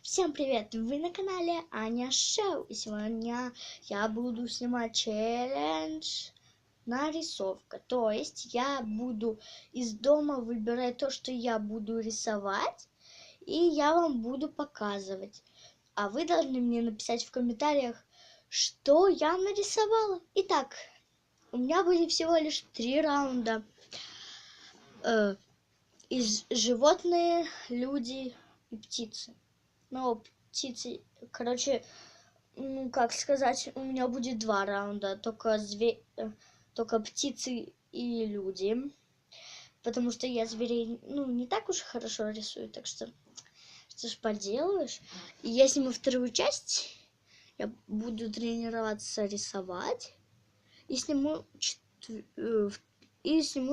Всем привет! Вы на канале Аня Шоу. И сегодня я буду снимать челлендж нарисовка. То есть я буду из дома выбирать то, что я буду рисовать, и я вам буду показывать. А вы должны мне написать в комментариях, что я нарисовала. Итак, у меня были всего лишь 3 раунда. Из животные, люди и птицы. Но птицы, короче, как сказать, у меня будет 2 раунда, только птицы и люди, потому что я зверей, не так уж хорошо рисую, так что ж поделаешь. И я сниму вторую часть, я буду тренироваться рисовать, и сниму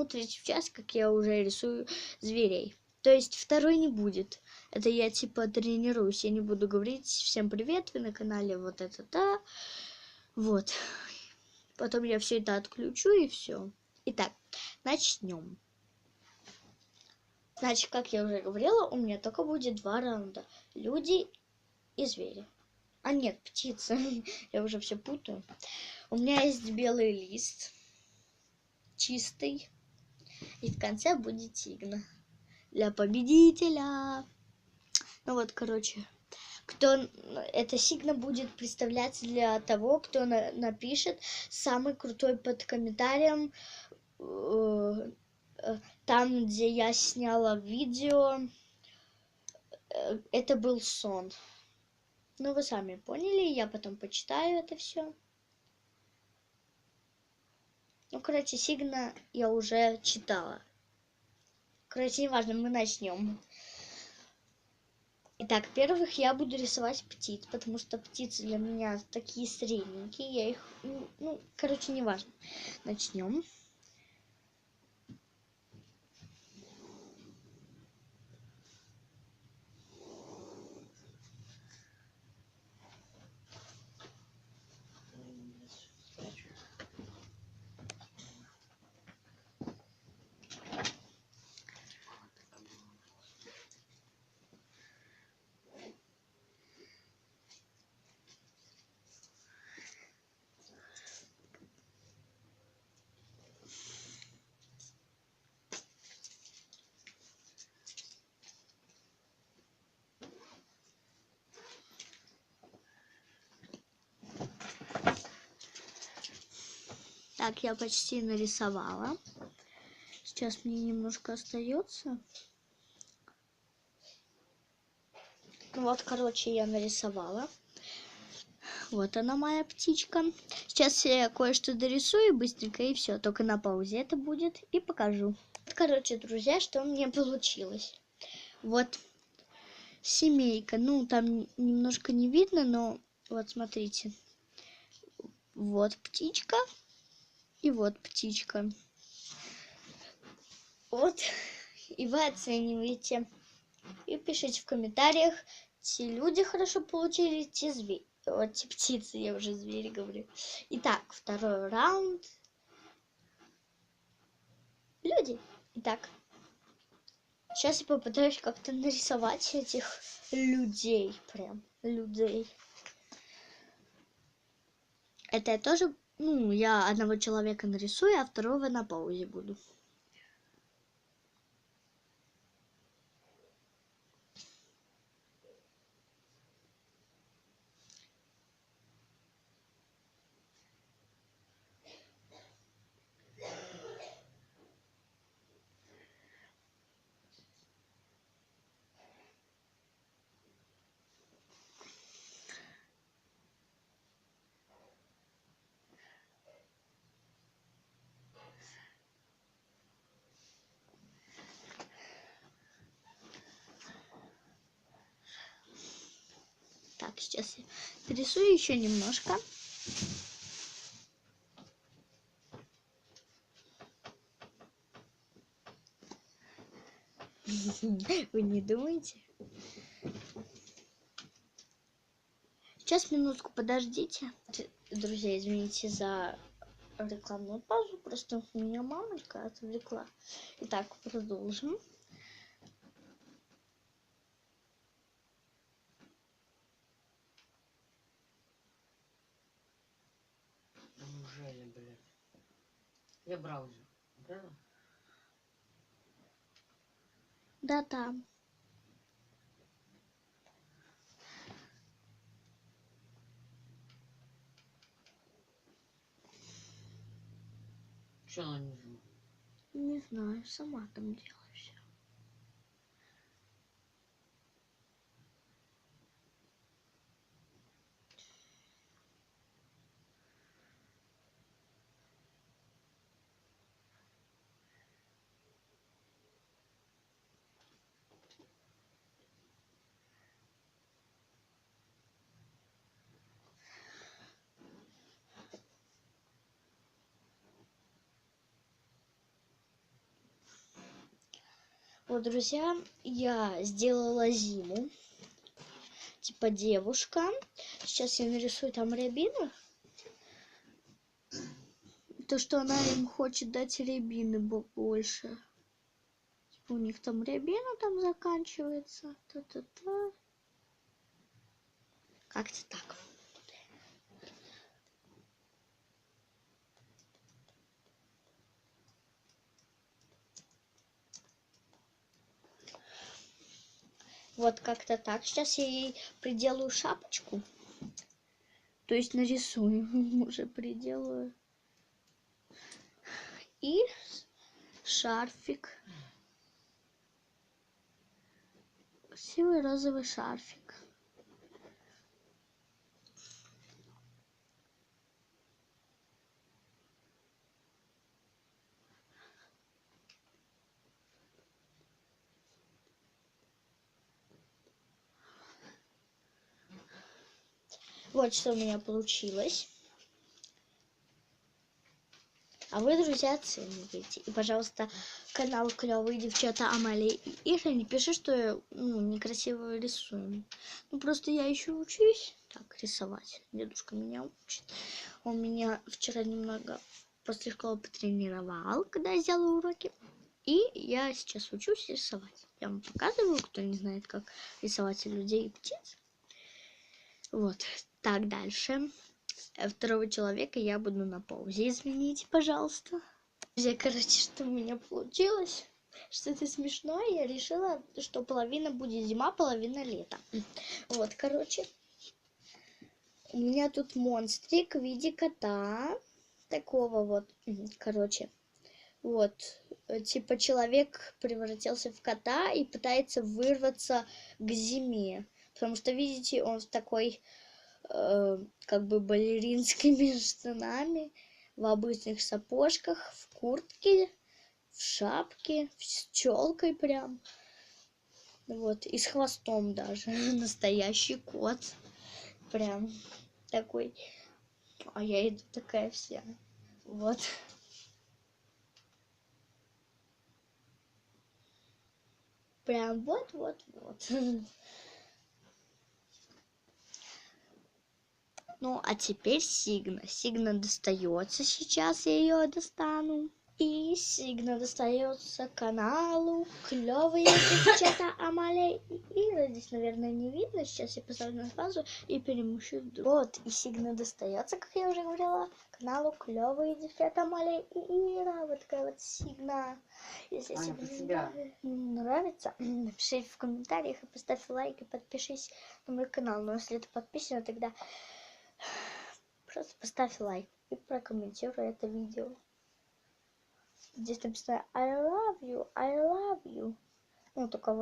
третью часть, как я уже рисую зверей. То есть второй не будет. Это я типа тренируюсь. Я не буду говорить всем привет, вы на канале вот это да. Вот. Потом я все это отключу и все. Итак, начнем. Значит, как я уже говорила, у меня только будет 2 раунда. Люди и звери. А нет, птицы. Я уже все путаю. У меня есть белый лист. Чистый. И в конце будет сигна. Для победителя. Ну вот, короче. Эта сигна будет представляться для того, кто напишет самый крутой под комментарием там, где я сняла видео. Это был сон. Ну, вы сами поняли, я потом почитаю это все. Ну, короче, сигна я уже читала. Короче, неважно, мы начнем. Итак, первых я буду рисовать птиц, потому что птицы для меня такие средненькие. Я их, короче, неважно. Начнем. Так, я почти нарисовала. Сейчас мне немножко остается. Вот, короче, я нарисовала. Вот она, моя птичка. Сейчас я кое-что дорисую быстренько, и все. Только на паузе это будет, и покажу. Короче, друзья, что у меня получилось. Вот семейка. Ну, там немножко не видно, но вот смотрите. Вот птичка. И вот птичка. Вот. И вы оцениваете. И пишите в комментариях, те люди хорошо получили, те звери. Вот те птицы, я уже звери говорю. Итак, второй раунд. Люди. Итак, сейчас я попытаюсь как-то нарисовать этих людей. Прям людей. Это я тоже, я одного человека нарисую, а второго на паузе буду. Так, сейчас я нарисую еще немножко. Вы не думаете? Сейчас минутку подождите. Друзья, извините за рекламную паузу, просто меня мамочка отвлекла. Итак, продолжим. приложение, блядь? Я браузер. Правильно? Да, там. Что она не знает? Не знаю, сама там делаю все. Вот, друзья, я сделала зиму. Типа девушка. Сейчас я нарисую там рябину. То, что она им хочет дать рябины больше. Типа у них там рябина там заканчивается. Та-та-та. Как-то так. Вот как-то так. Сейчас я ей приделаю шапочку. То есть нарисую. Уже приделаю. И шарфик. Красивый розовый шарфик. Вот что у меня получилось. А вы, друзья, оцениваете. И, пожалуйста, канал Клевые девчата Амалия и Ира, не пиши, что я некрасиво рисую. Ну, просто я еще учусь так рисовать. Дедушка меня учит. Он меня вчера немного после школы потренировал, когда я сделала уроки. И я сейчас учусь рисовать. Я вам показываю, кто не знает, как рисовать людей и птиц. Вот. Так, дальше. Второго человека я буду на паузе. Извините, пожалуйста. Друзья, короче, что у меня получилось? Что-то смешное. Я решила, что половина будет зима, половина лето. Вот, короче. У меня тут монстрик в виде кота. Такого вот. Короче. Вот. Типа человек превратился в кота и пытается вырваться к зиме. Потому что, видите, он в такой как бы балеринскими штанами, в обычных сапожках, в куртке, в шапке, с челкой прям. Вот, и с хвостом даже. Настоящий кот. Прям такой. А я иду такая вся. Вот. Прям вот. Ну, а теперь Сигна. Сигна достается сейчас, я ее достану. И Сигна достается каналу Клевые девчата Амалия и Ира. Здесь, наверное, не видно. Сейчас я поставлю на паузу и перемещу. Вот, и Сигна достается, как я уже говорила, каналу Клевые девчата Амалия и Ира. Вот такая вот Сигна. Если тебе нравится, напиши в комментариях и поставь лайк и подпишись на мой канал. Но если ты подписан, тогда просто поставь лайк и прокомментируй это видео. Здесь написано I love you. Ну, только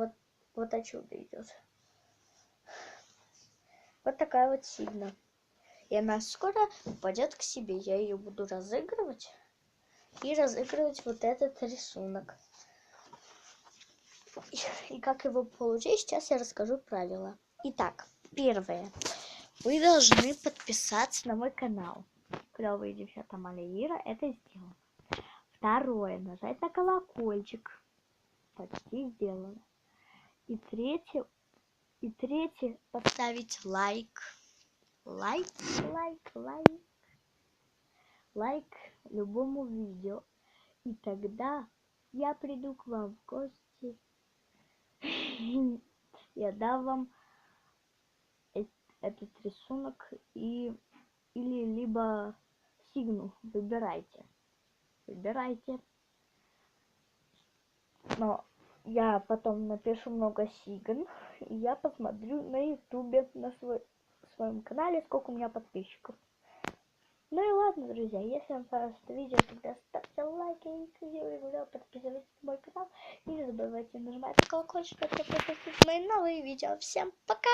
вот отсюда идет. Вот такая вот Сигна. И она скоро пойдет к себе. Я ее буду разыгрывать. И разыгрывать вот этот рисунок. И как его получить, сейчас я расскажу правила. Итак, первое. Вы должны подписаться на мой канал. Клевые девчата Амалия Ира. Это сделано. Второе. Нажать на колокольчик. Почти сделано. И третье, поставить лайк. Лайк любому видео. И тогда я приду к вам в гости. Я дам вам этот рисунок или либо сигну. Выбирайте. Выбирайте. Но я потом напишу много сигн, и я посмотрю на ютубе, на своем канале, сколько у меня подписчиков. Ну и ладно, друзья, если вам понравилось это видео, тогда ставьте лайки, подписывайтесь на мой канал и не забывайте нажимать на колокольчик, чтобы подписываться на мои новые видео. Всем пока!